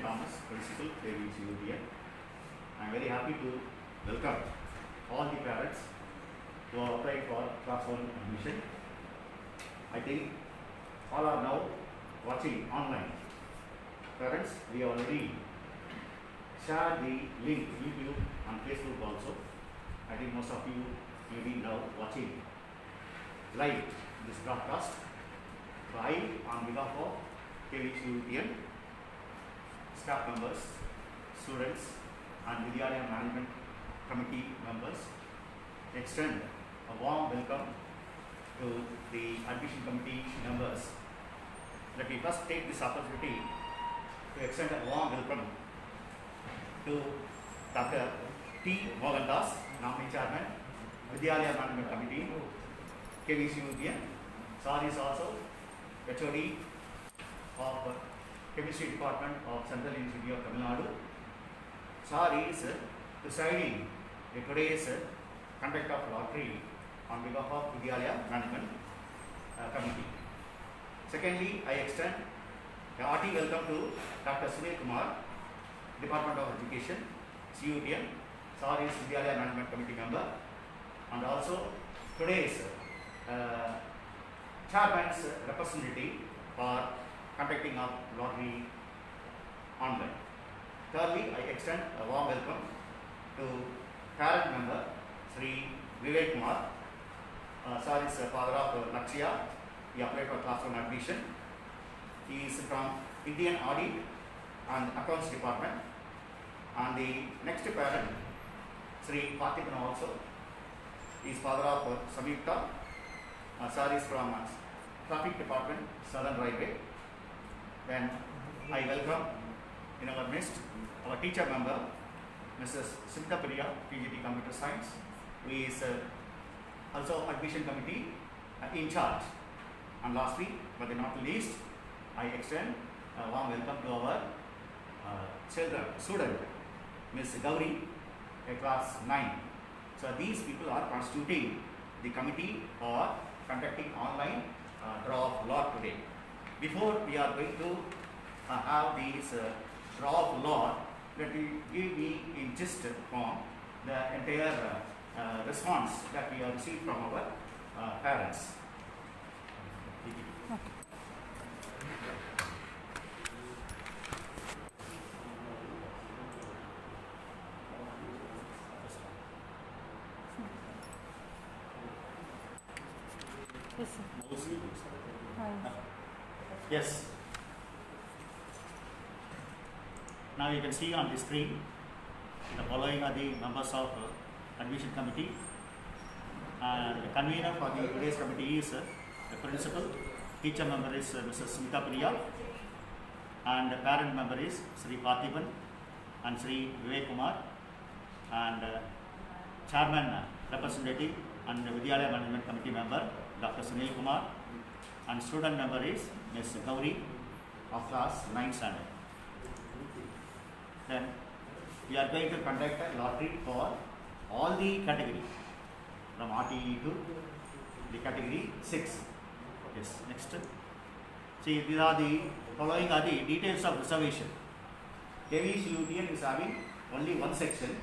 Thomas, Principal, KVC UTN. I am very happy to welcome all the parents who are applying for class 1 admission. I think all are now watching online. Parents, we already shared the link YouTube and Facebook also. I think most of you may be now watching live this broadcast. So I, on behalf of KVC UTN, staff members, students and Vidyalaya Management Committee members, extend a warm welcome to the admission committee members. Let me first take this opportunity to extend a warm welcome to Dr. T. Mohandas, nominee chairman, Vidyalaya Management Committee, KVC UTN. Sir is also HOD of Chemistry Department of Central University of Tamil Nadu. Sir is presiding today's conduct of lottery on behalf of Vidyalaya Management Committee. Secondly, I extend a hearty welcome to Dr. Sunil Kumar, Department of Education, CUTN. Sir is Vidyalaya Management Committee member, and also today's chairman's representative for conducting of lottery online. Thirdly, I extend a warm welcome to parent member Sri Vivek Kumar. Sir is father of Lakshya. He applied for class 1 admission. He is from Indian Audit and Accounts Department. And the next parent, Sri Parthiban also, he is father of Samyukta. Sir is from Traffic Department, Southern Railway. Then I welcome in our midst our teacher member, Mrs. Smita Priya, PGT Computer Science, who is also admission committee in charge. And lastly, but not least, I extend a warm welcome to our student, Ms. Gauri, class 9. So these people are constituting the committee for conducting online draw of lot today. Before we are going to have these draw of lot, let me give me in gist form the entire response that we have received from our parents. Yes. Now you can see on the screen the following are the members of admission committee, and the convener for the today's committee is the principal. Teacher member is Mrs. Smita Priya, and the parent member is Sri Parthiban and Sri Vivek Kumar, and chairman representative and Vidyalaya Management Committee member Dr. Sunil Kumar, and student member is Ms. Gauri of class 9 standard. Then we are going to conduct a lottery for all the category from RTE to the category 6. Yes, next. See, these are the following are the details of reservation. KVC UTN is having only one section.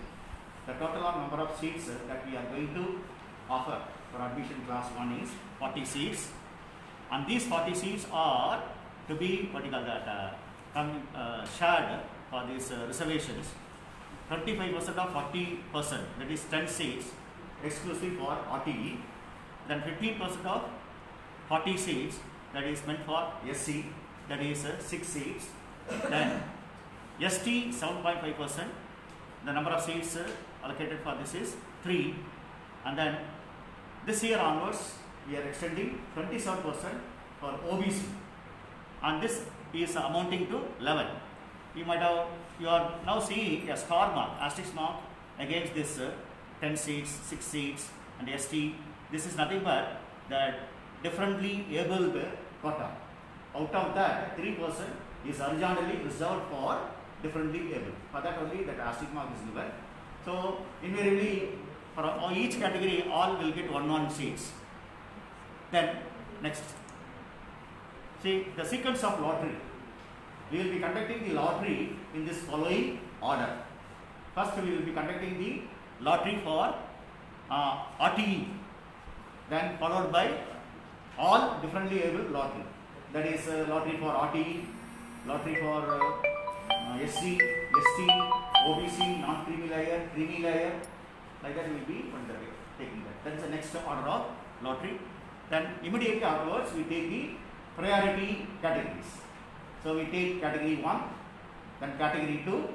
The total number of seats that we are going to offer for admission class 1 is 40 seats, and these 40 seats are to be shared for these reservations. 25% of 40%, that is 10 seats exclusive for RTE. Then 15% of 40 seats, that is meant for SC, that is 6 seats. Then ST 7.5%, the number of seats allocated for this is 3. And then this year onwards, we are extending 27% for OBC, and this is amounting to 11. You are now seeing a star mark, asterisk mark against this 10 seats, 6 seats and ST. This is nothing but the differently abled quota. Out of that, 3% is originally reserved for differently abled. For that only that asterisk mark is given. So invariably for each category all will get 1 seats. Then next, see the sequence of lottery. we will be conducting the lottery in this following order. First, we will be conducting the lottery for RTE, then followed by all differently able lottery. That is lottery for RTE, lottery for SC, ST, OBC, non-creamy layer, creamy layer. Like that we will be taking that. That is the next order of lottery. Then immediately afterwards we take the priority categories. So we take category 1, then category 2,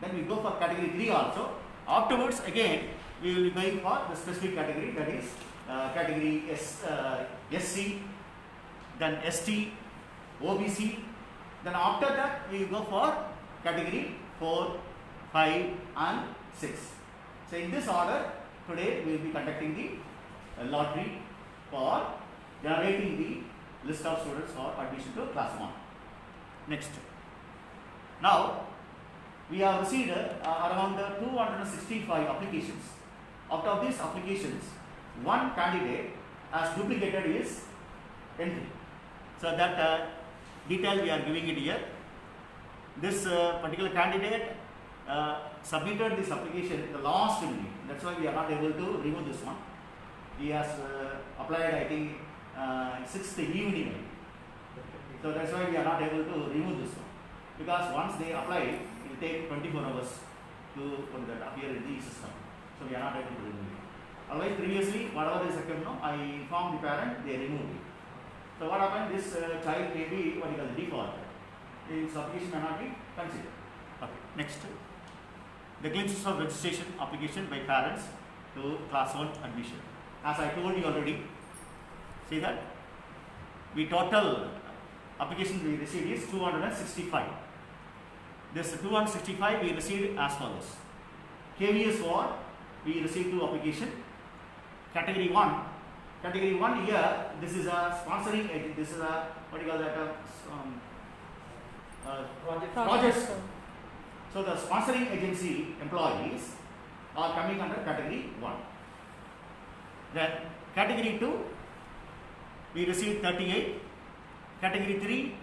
then we go for category 3 also. Afterwards again we will be going for the specific category, that is category SC, then ST, OBC. Then after that we will go for category 4, 5 and 6. So in this order today we will be conducting the lottery for generating the list of students for admission to class 1. Next. Now we have received around 265 applications. Out of these applications, one candidate has duplicated his entry. So that detail we are giving it here. This particular candidate submitted this application in the last minute. That's why we are not able to remove this one. He has applied, I think, 6th evening. So that's why we are not able to remove this one. Because once they apply, it will take 24 hours to appear in the system. So we are not able to remove it. Otherwise, previously, whatever is occurred, I informed the parent, they removed it. So what happened? This child may be what you call default. His application may not be considered. Okay. Next, the glimpses of registration application by parents to class 1 admission. As I told you already, see that we total applications we received is 265. This 265 we received as follows. KVS 1 we received 2 applications. Category 1. Category 1 here, this is a sponsoring agent. This is a what do you call that? Project. So the sponsoring agency employees are coming under category 1. Then category 2 we received 38. Category 3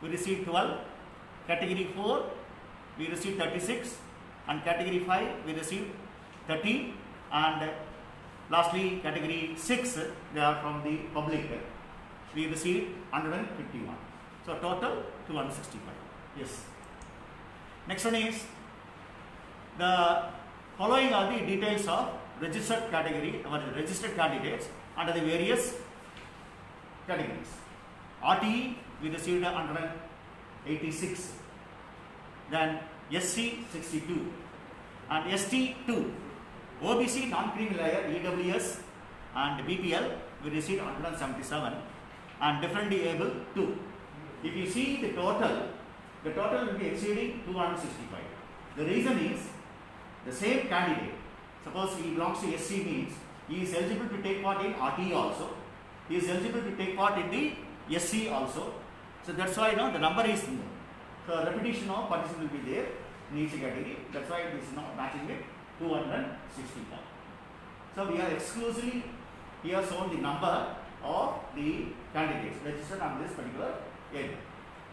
we received 12. Category 4 we received 36. And category 5 we received 13. And lastly category 6, they are from the public, we received 151. So total 265. Yes. Next one is the following are the details of registered category or registered candidates under the various categories. RTE we received 186. Then SC 62 and ST 2. OBC non-creamy layer EWS and BPL we received 177 and differently able 2. If you see the total will be exceeding 265. The reason is the same candidate, suppose he belongs to SC, means he is eligible to take part in RTE also, he is eligible to take part in the SC also. So that's why the number is more. So repetition of participants will be there in each category. That's why this is not matching with 265. So we are exclusively here shown the number of the candidates registered on this particular area.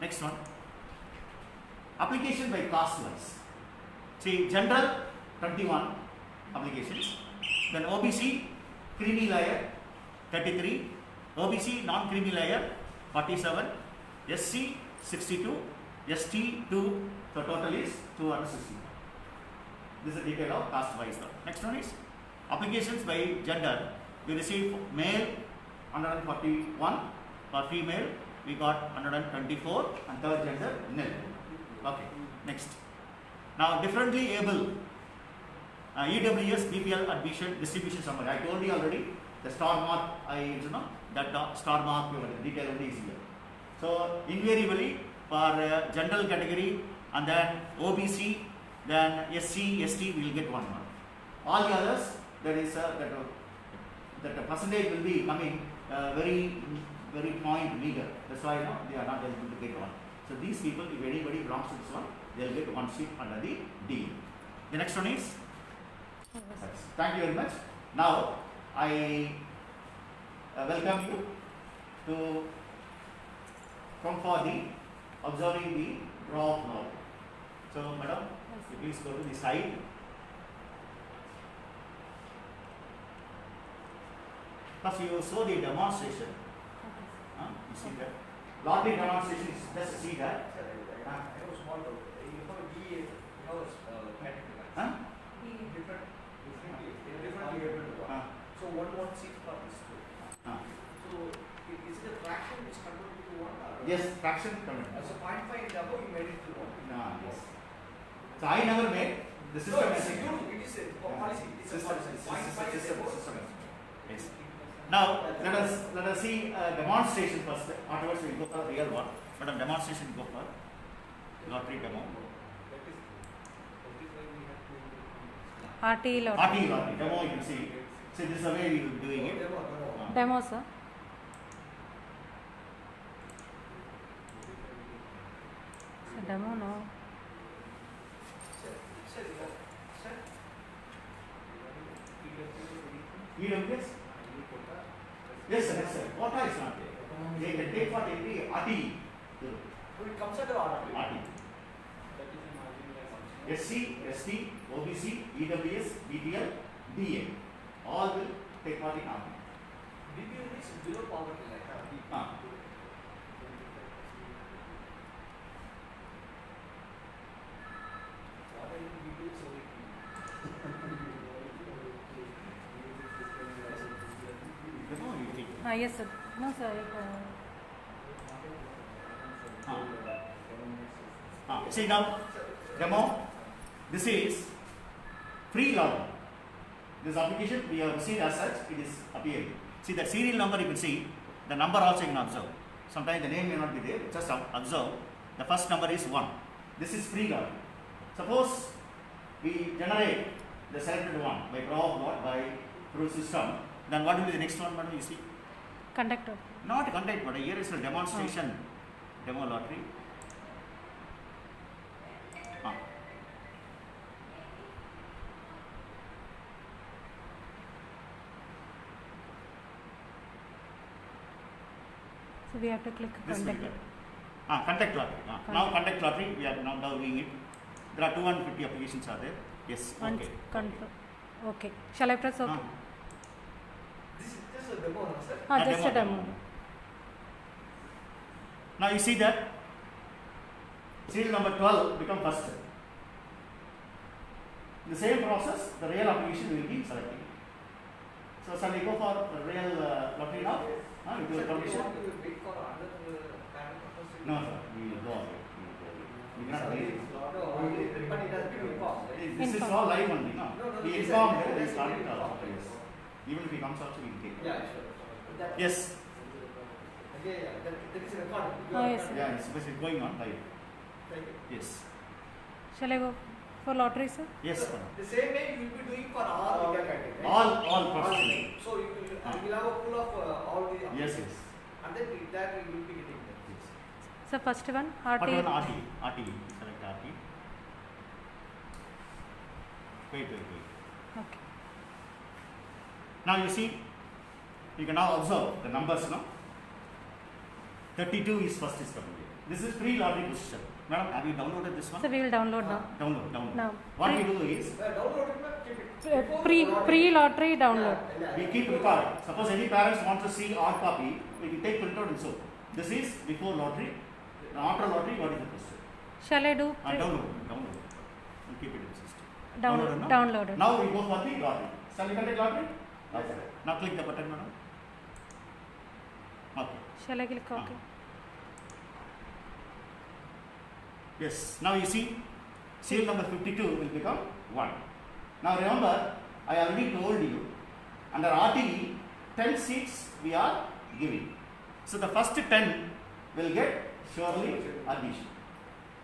Next one, application by caste wise. See, general 21 applications, then OBC creamy layer 33, OBC non-creamy layer 47, SC 62, ST 2, so total is 265. This is the detail of caste wise. Next one is applications by gender. We received male 141, for female we got 124, and third gender nil. Okay, next. Now differently able EWS BPL admission distribution summary. I told you already the star mark. That star mark detail only is here. So invariably for general category and then OBC, then SC, ST we will get 1 mark. All the others, that is that the percentage will be coming very point meager. That's why they are not eligible to get 1. So these people, if anybody belongs to this one, they will get 1 seat under the D. The next one is. Thank you very much. Now I welcome you to come for the observing the draw of log. So, madam, you please go to the side. First, you show the demonstration. You see that? Lottery demonstration is just see that. I have a small doubt. You have a DA, you have a category. Different one. So 116 for this two. So is it a fraction which converted to one? Yes, fraction converted. So 0.5 and above you made it to one. Yes. So I never made the system. No, it is a policy. It's a policy. 0.5 is above. Yes. Now let us see demonstration first. Afterwards we will go for real one. But on demonstration go for lottery demo. RT lottery. Demo you can see. So this is the way we will be doing it. Demo, sir. So demo no. EWS? Yes sir, yes sir. What is not there? They can take for every RT. So it comes under RT. SC, ST, OBC, EWS, BPL, DA. All will take part in RT. BPL is below poverty line. What are the BPL so Yes, sir. No, sir. See now, demo. This is free login. This application we have received as such, it is appearing. See the serial number you can see, the number also you can observe. Sometimes the name may not be there, just observe. The first number is 1. This is free login. Suppose we generate the selected one by draw of lot by through system, then what will be the next one, madam, you see? Conductor. Not conduct, but here is a demonstration, demo lottery. So we have to click This conduct. Conduct lottery. Now conduct lottery, we are now doing it. There are 250 applications are there. Yes. Okay. Okay. Shall I press OK? this is just a demo, sir? Just a demo. Now you see that serial number 12 become first. The same process, the real application will be selected. So shall we go for the real lottery now? With your permission? Wait for another parent. No, sir. We will go ahead. We cannot wait. But it has been informed. This is all live only, no? No, We this informed is- that we this is started informed. yes. Even if he comes also, we will take it. Yeah, sure. Yes. Yeah, that is recorded. Yes, sir. Yeah, it's going on live. Thank you. Yes. Shall I go for lottery, sir? Yes, So, madam. the same way you will be doing for all the categories. All processing. So you will have a pool of all the Yes, yes. and then that you will be getting that. Yes. So first one But RT. one RT. Select RT. Wait. Okay. Now you see, you can now observe the numbers now. 32 is first is coming here. This is free lottery position. Madam, have you downloaded this one? So we will download now. Download. Now. What we do is, Download it, keep it. Pre lottery download. we keep recording. Suppose any parents want to see hard copy, we can take printout and so. This is before lottery. After lottery, what is the question? Shall I do Download. And keep it in the system. downloaded? Now we go for the lottery. Shall we conduct lottery? Okay. Now click the button, madam. Okay. Shall I click OK? Yes. Now you see, serial number 52 will become 1. Now remember, I already told you, under RTE, 10 seats we are giving. So the first 10 will get surely addition.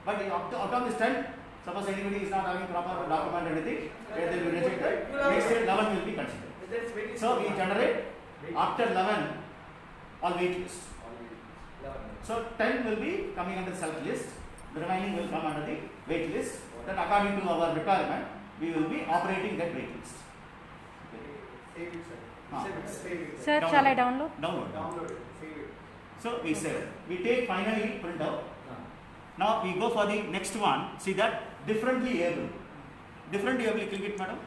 But out of this 10, suppose anybody is not having proper document and anything, they will be rejected. Next year 11 will be considered. So we generate after 11 all wait list. So 10 will be coming under select list. The remaining will come under the wait list. Then according to our requirement, we will be operating that wait list. Save it, Ah. save it. Sir, shall I download? Download. Download it, save it. So we save. We take finally print out. Now we go for the next one. See that differently able. Differently able, click it, madam.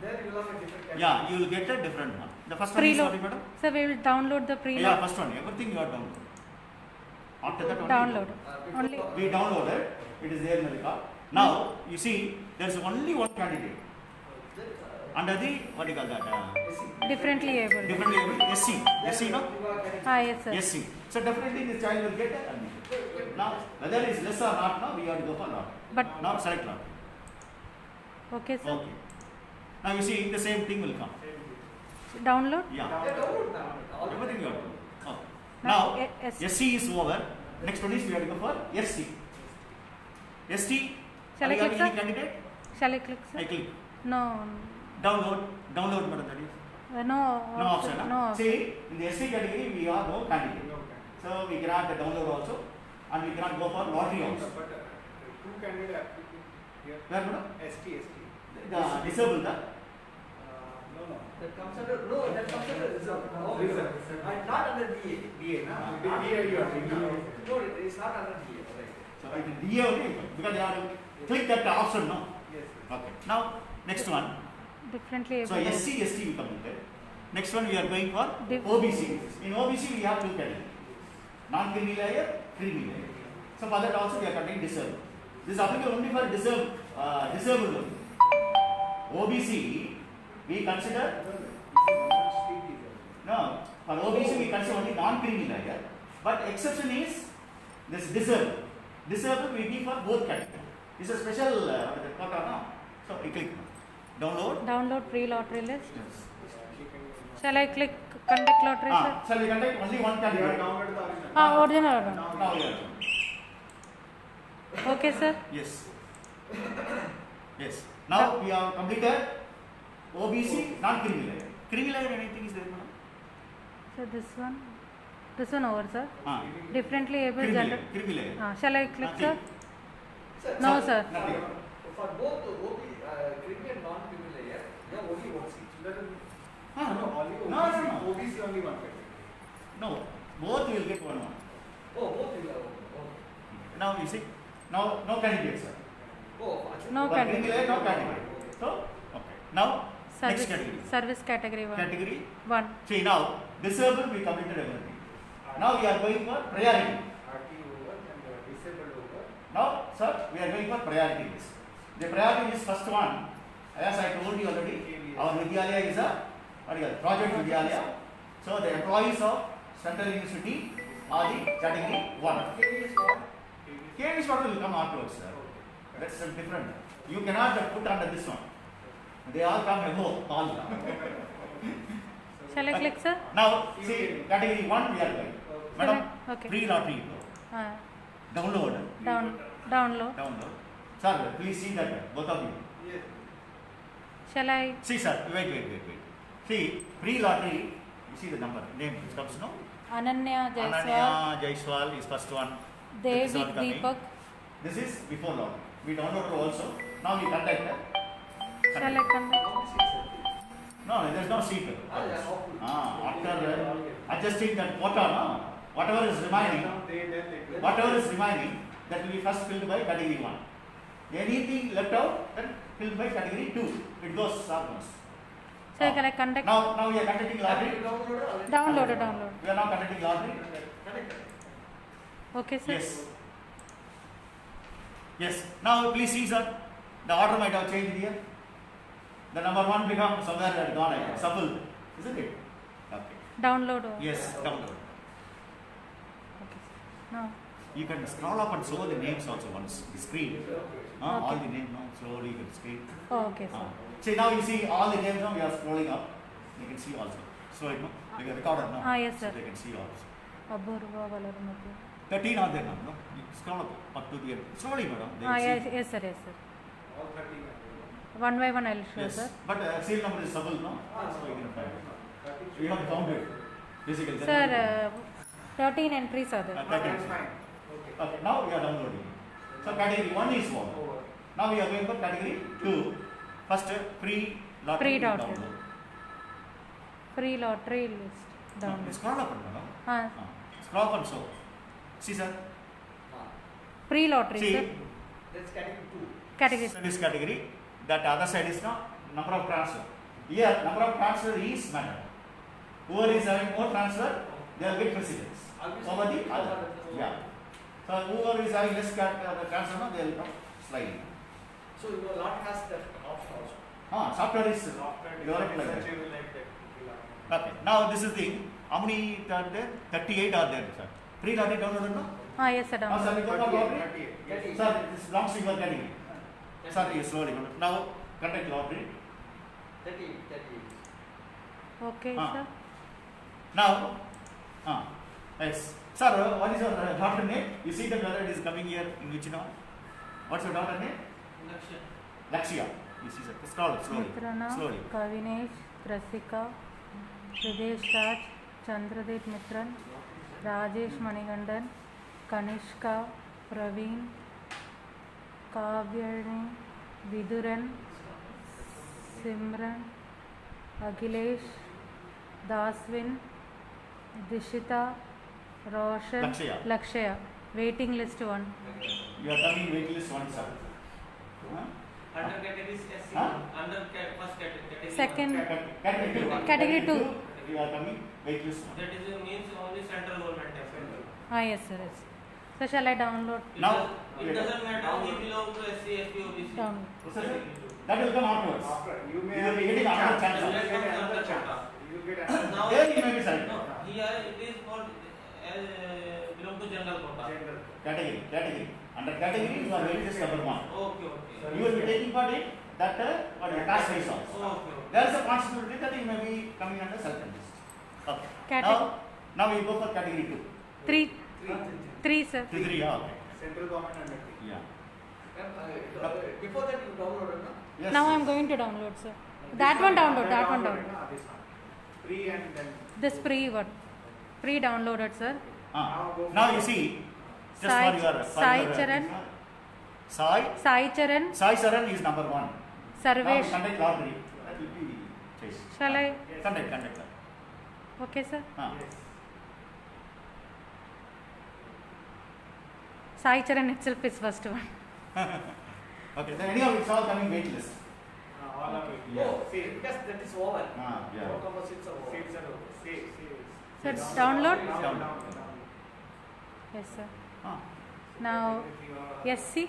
There you will have a different category. Yeah, you will get a different one. The first one is Preload. sorry, madam. So we will download the Yeah, preload. first one. Everything you are download. After that, Download. Before Only. we downloaded. It is there in the record. Now you see, there is only one candidate Then, under the what do you call that? Differently able. Differently able. SC. SC, no? you are getting Yes, sir. SC. So definitely this child will get admission. Now whether it is less or not, now we have to go for not. But Now select not. okay, sir. Okay. Now you see the same thing will come. Download. Yeah. Yeah, download now. All the Everything you have to do. Okay. Now, Now S- SC is over. Next one is we have to go for ST. ST. Shall are I you click, having sir? any candidate? Shall I click, I sir? click. No. Download. Download, madam. That is. No. No option. No Huh? option. See, in the SC category we have no candidate. No can. So we cannot download also, and we cannot go for lottery also. But two candidate applicant here. Where madam? ST. Disable that. No. That comes under no. That comes under reserve. No, Reserve. And not under DA. DA, na? Ah. DA you are thinking. No, it is not under DA. Right. So it is DA only because they have to click that option, no? Yes. Okay. Now next one. Differently able. So SC, ST we completed. Next one we are going for Diff- OBC. In OBC we have two categories. Non-creamy layer, creamy layer. So for that also we are cutting disabled. This is applicable only for disabled only. OBC we consider, no, for OBC we consider only non-creamy layer. But exception is this disabled. Disabled we give for both categories. This is a special quota now. So we click download. Download pre-lottery list. Yes. Shall I click conduct lottery, sir? Shall we conduct only one You candidate? have downloaded the original. Original. Now we are. Okay, sir. Yes. Yes. Now we have completed OBC non-creamy layer. Creamy layer anything is there, madam? So this one over, sir. Differently able Creamy layer. gender. Creamy layer. Shall I click, sir? Sir, No, sir, sir. Nothing. For both creamy and non-creamy layer, you have only one seat. That is- Ah, No, only No, OBC. no, no. OBC only one category. No. Both will get one. Oh, both will have. Oh, Now you see. Now no candidate, sir. oh, actually. No For creamy layer, no category. category. So okay. Now next category. Service category 1. Category. 1. See now disabled we completed everything. Now we are going for priority. RT over and disabled over. Now, sir, we are going for priority list. The priority list first one, as I told you already, our Vidyalaya is a what do you call it, project Vidyalaya. So the employees of Central University are the category 1. KVS model will come afterwards, sir. That's different. You cannot put under this one. They all come above all. Shall I click, sir? Now, see, category 1 we are going. Madam, Okay. pre-lottery. Download. Download. Download. Sir, please see that, both of you. Yes. Shall I? See, sir, wait. See, pre-lottery, you see the number, name, it comes, no? Ananya Jaiswal. Ananya Jaiswal is first one. That is Devik all coming. Deepak. This is before lottery. We downloaded also. Now we conduct that. Shall I conduct? How many seats are No, there is no seat. there? After adjusting that quota, no? Whatever is remaining, that will be first filled by category 1. Anything left out, then filled by category 2. It goes upwards. Sir, can I conduct? Now we are conducting lottery. Download. We are now conducting lottery. Okay, sir. Yes. Now please see, sir. The order might have changed here. The number 1 become somewhere had gone, shuffled, isn't it? Okay. Download. Yes, download. Okay. Now. You can scroll up and show the names also once. The screen. All Okay. the names now slowly you can screen. Okay, sir. See now you see all the names now we are scrolling up. You can see also. So it no? You can record it now. Yes, sir. So they can see also. Abhurva Valarumati. 13 are there now, no? You scroll up to the end. Slowly, madam. They will see. Yes, sir. All 30 One by one, I'll show, Yes. sir. But serial number is double, no? So you can find it. You have to count it. Basically. Sir, 13 entries are there. That's fine. Okay, now we are downloading. So category 1 is 1. Now we are going for category 2. First, pre-lottery. Pre-lottery. download. Free lottery list. Download. Scroll up, madam. Scroll up and show. See, sir. Pre-lottery, See, sir. That's category 2. Category. this category, that other side is now number of transfer. Here, number of transfer is matter. Whoever is having more transfer, they will get precedence over the other. Yeah. So whoever is having less transfer, no, they will come sliding. So your lot has that option also. Software is Software developed like such that. a way like that. Okay. Now this is the how many are there? 38 are there, sir. Pre-lottery downloaded, no? Yes, sir. Now, Download. sir, we go for lottery. 38. Sir, this belongs to your category. Sir, you slowly go. Now, conduct lottery. 38. Okay, Ah. sir. Now, yes. Sir, what is your daughter name? You see that whether it is coming here in which now? What's your daughter name? Lakshya. You see, sir. Slowly, Mitrana, slowly. Kavinesh, Trasika, Videsh Raj, Chandradeep Mitran, Rajesh Manigandan, Kanishka, Praveen, Kavyani, Viduran, Simran, Akhilesh, Daswin, Dishita, Roshan, Lakshya. Waiting list 1. You are coming wait list one, sir. Under category SC, Huh? under first category. Second. Category Category two. You are coming wait list one. That is means only central government. Yes, sir. Yes. So shall I download? Now, It doesn't matter we belong to SC, ST, OBC. Download. Sir, that will come afterwards. After you may You have will be getting another chance. You will Let's get come to another another chance. quota. You will get another Now, There you may be selected. no, here it is for belong to general quota. general. Category. Under category, you are wait list number one. Okay. You will be taking part in that what cash raise also. Okay. There is a possibility that you may be coming under selected list. Okay. Category. Now we go for category 2. 3. 3, sir. 3, okay. Central government under three. Yeah. Before that you downloaded, no? Yes. Now I yes. am going to download, sir. That one download. That one download. This one. Pre and then. This pre-downloaded, sir. Now you see, just Sai- for your Sai Charan. Sai Sai Charan, Charan is number 1. Now Sarvesh. conduct lottery. That will be chase. Shall I? Conduct. Okay, sir. Yes. Sai Charan itself is first one. Okay. Then anyhow, it's all coming wait list. All of it. Yeah. Oh, because that is over. Yeah. All composites are over. Seats are over. Save. Sir, download. Down. Yes, sir. Ah. Now, SC.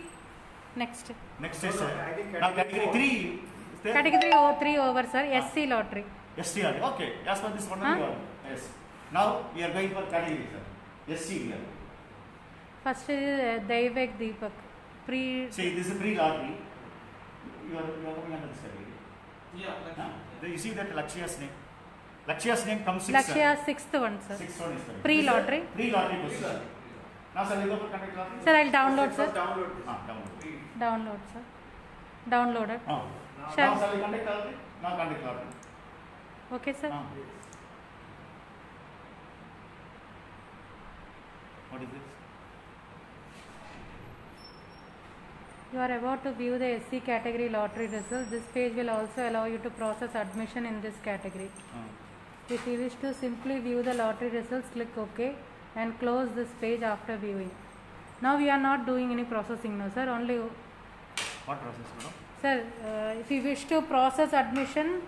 Next. Next is I think now category 3 is there? Category 3 over, sir. SC lottery. STR. Okay. As for this one, Huh? you are. Yes. Now we are going for category, sir. SC here. First is Daivek Deepak. See, this is pre-lottery. You are going under this category. Yeah. Huh? Then you see that Lakshya's name. Lakshaya's name comes 6th. Lakshya 6th one, sir. 6th one is coming. Pre-lottery. Pre-lottery position. Now, sir, you go for conduct lottery. Sir, I'll download, First sir. download this. Download. Download, sir. Downloaded. Shall- Now, sir, you conduct lottery. Now, conduct lottery. Okay, sir. What is this? You are about to view the SC category lottery results. This page will also allow you to process admission in this category. If you wish to simply view the lottery results, click OK and close this page after viewing. Now we are not doing any processing now, sir. Only, What process, madam? sir, if you wish to process admission,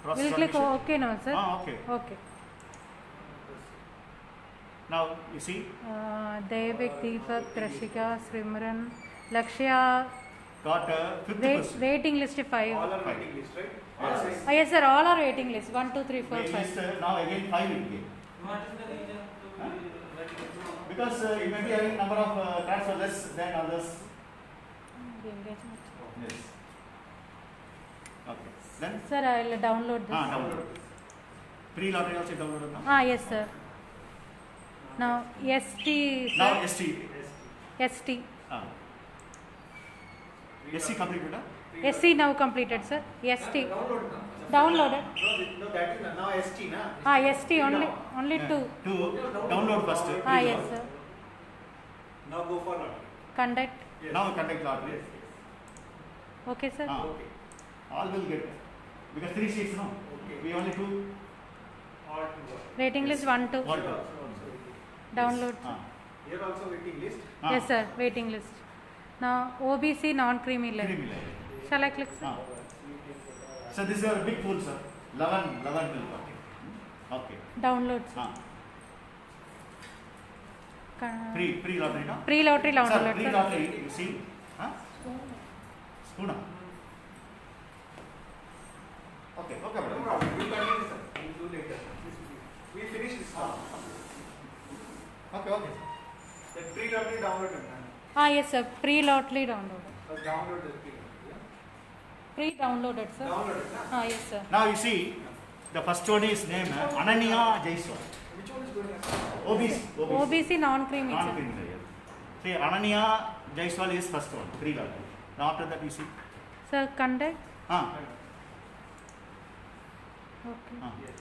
Process we'll click admission. OK now, sir. Okay. Okay. Now, you see, Daivik, Deepak, Trashika, Srimran, Lakshya, got a 50%. waiting list 5. All are waiting list, right? Yes. Yes, sir. All are waiting list. 1, 2, 3, 4, Wait 5. list, now again 5 will be. What is the reason to Huh? be writing? Because you may be having number of transfer less than others. The engagement. Yes. Okay. Then, Sir, I'll download this. download. Pre-lottery also downloaded now. Yes, sir. Now, ST, sir. Now, ST. ST. SC completed, huh? SC now completed, sir. ST. Download now. Downloaded. No, that is now ST, na? ST only 2. To download first. Yes, sir. Now go for lottery. Conduct. Yes. Now conduct lottery. Okay, sir. Okay. All will get. Because 3 seats, no? Okay. We only 2. All to work. Rating list 1, 2. One, two. Download. Ah. Here also waiting list. Ah. Yes, sir. Waiting list. Now OBC non-creamy layer. Creamy layer. Shall I click, sir? Ah. So this is your big pool, sir. 11 will work. Okay. Download, sir. Ah. Pre-lottery, no? Pre-lottery Sir, download, sir. pre-lottery, you see? Huh? Spoon. Okay, okay, No madam. problem. We'll continue, sir. We'll do later. We finish this now. Okay, okay. The pre-lottery download. Yes, sir. Pre-lottery downloaded. Download the pre-lottery. Pre-downloaded, sir. Download it. Yes, sir. Now you see, the first one is named Ananya Jaiswal. Which one is going as? OBC. OBC non-creamy, sir. Non-creamy layer. See, Ananya Jaiswal is first one, pre-lottery. Now after that you see. Sir, conduct. Ah. Okay. Ah. Yes.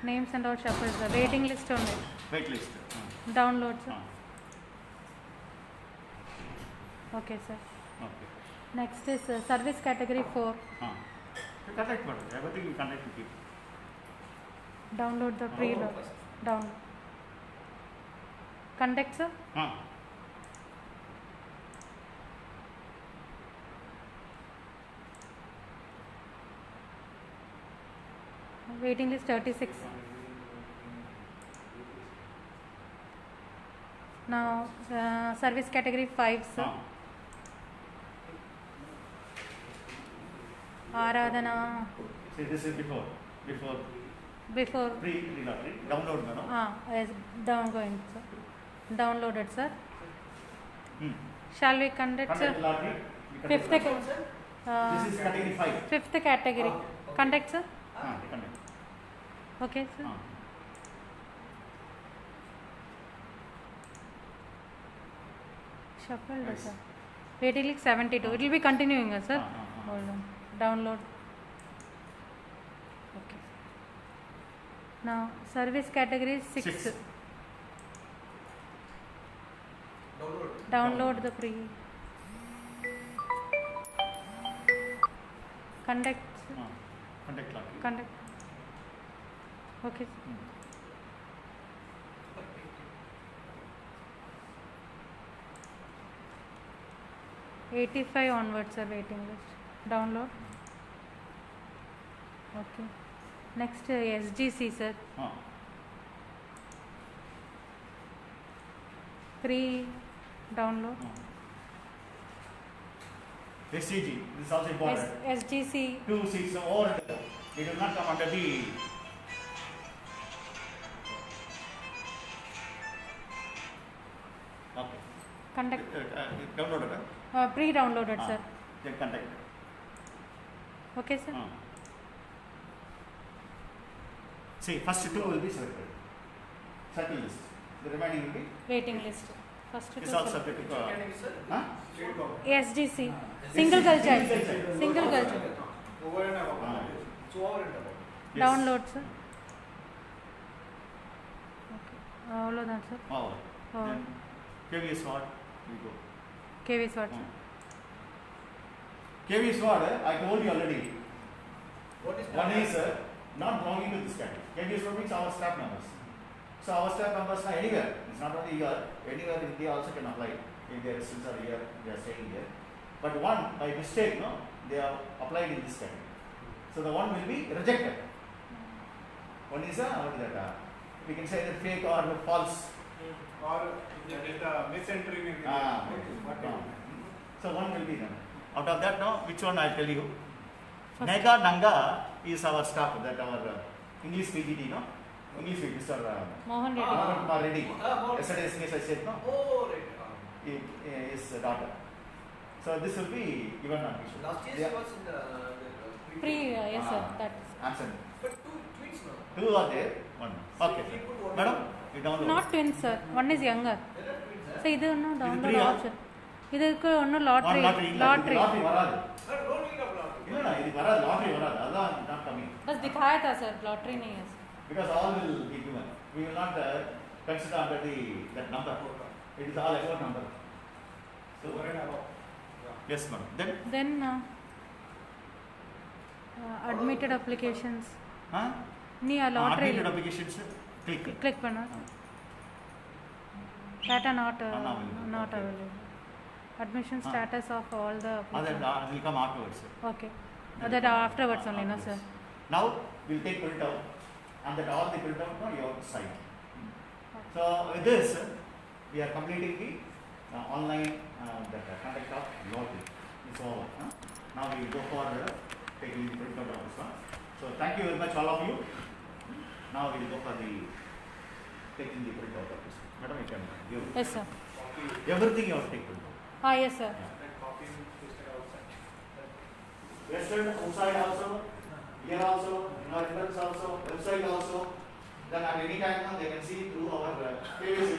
Names and all shuffles, sir. Waiting list only. Wait list. Download, sir. Ah. Okay, sir. Okay. Next is service category 4. Ah. You contact madam. Everything you contact with people. Download the preload. Download. Conduct, sir. Ah. Waiting list 36. Now service category 5, sir. Ah. Aradhana See, this is before before. pre-lottery. Download madam. Yes, going, sir. Downloaded, sir. Hmm. Shall we conduct, Contact sir? lottery. we Fifth, contact- ca- This is category 5. fifth category. Conduct, sir. Ah, contact. Okay, sir. Ah. Shuffle, Nice. sir. Waiting list 72. It will be continuing, sir. Ah, ah, ah. Hold on. Download. Okay. Now service category is 6. Six. Download. Download the pre. Conduct. Sir. Ah. Contact lottery. Conduct. Okay, sir. Hmm. 85 onwards, sir. Waiting list. Download. Okay. Next SGC, sir. Ah. Pre download. Ah. SCG. This is also important. SGC. 2, 6 or it will not come under the okay. Conduct. Downloaded. Pre-downloaded, Ah. sir. Then contact. Okay, sir. Ah. See, first 2 will be selected. Circle list. The remaining will be. Waiting list. First It's two, all sir. subject to. Can you, sir? Huh? Straight go. SGC. Single girl child. Single child. Single girl child. Over and above. Ah. So over and above. Yes. Download, sir. Okay. All of that, sir. Oh. Oh. Then KVS what? We go. KV sword, sir. KVS what? I told you already. What is One is not belonging to this category. KVS what means our staff members. So our staff members are anywhere. It's not only here. Anywhere in India also can apply. If their residents are here, they are staying here. But one by mistake, no, they are applied in this category. So the one will be rejected. One is what is that? We can say that fake or false. or the misentry may be Ah, there. okay. What Ah. will So one will be done. Out of that now, which one I'll tell you? First. Nega Nanga is our staff, that our English PGD, no? English Mr. Mohan Reddy. Ah. Kumar Reddy. Mohan. Yesterday's case I said, no? Oh, right. His daughter. So this will be given on issue. Last year Yeah. she was in the Pre, yes, sir. Ah. That is. Absent. But two twins now. Two are there, one. Okay. So if you put one Madam, you download. Not twins, sir. One is younger. There are twins, huh? So இது இன்னும் இது download free-ஆ? option. இதுக்கு ஒன்றும் One lottery lottery இல்ல. Lottery இது lottery வராது. Sir, don't make up lottery. இல்ல இது வராது, lottery வராது. அதான் not coming. बस दिखाया था सर लॉटरी नहीं है Because all will be given. We will not consider under that number. It is all about number. So Over and above. Yeah. yes, madam. Then then admitted applications. Huh? நீ lottery Admitted applications, click. click பண்ணா data not Unavailable. not Okay. available. Admission Ah. status of all the That applicants. will come afterwards. Okay. That afterwards only, no sir. Now we'll take printout and that all the printout on your side. So with this we are completing the online the conduct of lottery. It's over. Now we will go for taking the printout of this one. So thank you very much all of you. Now we will go for the taking the printout of this. Madam, you can give Yes sir. everything you have to take printout. Yes sir. And copy pasted outside. Western outside also, here also, in our entrance also, website also. Then at any time they can see through our previous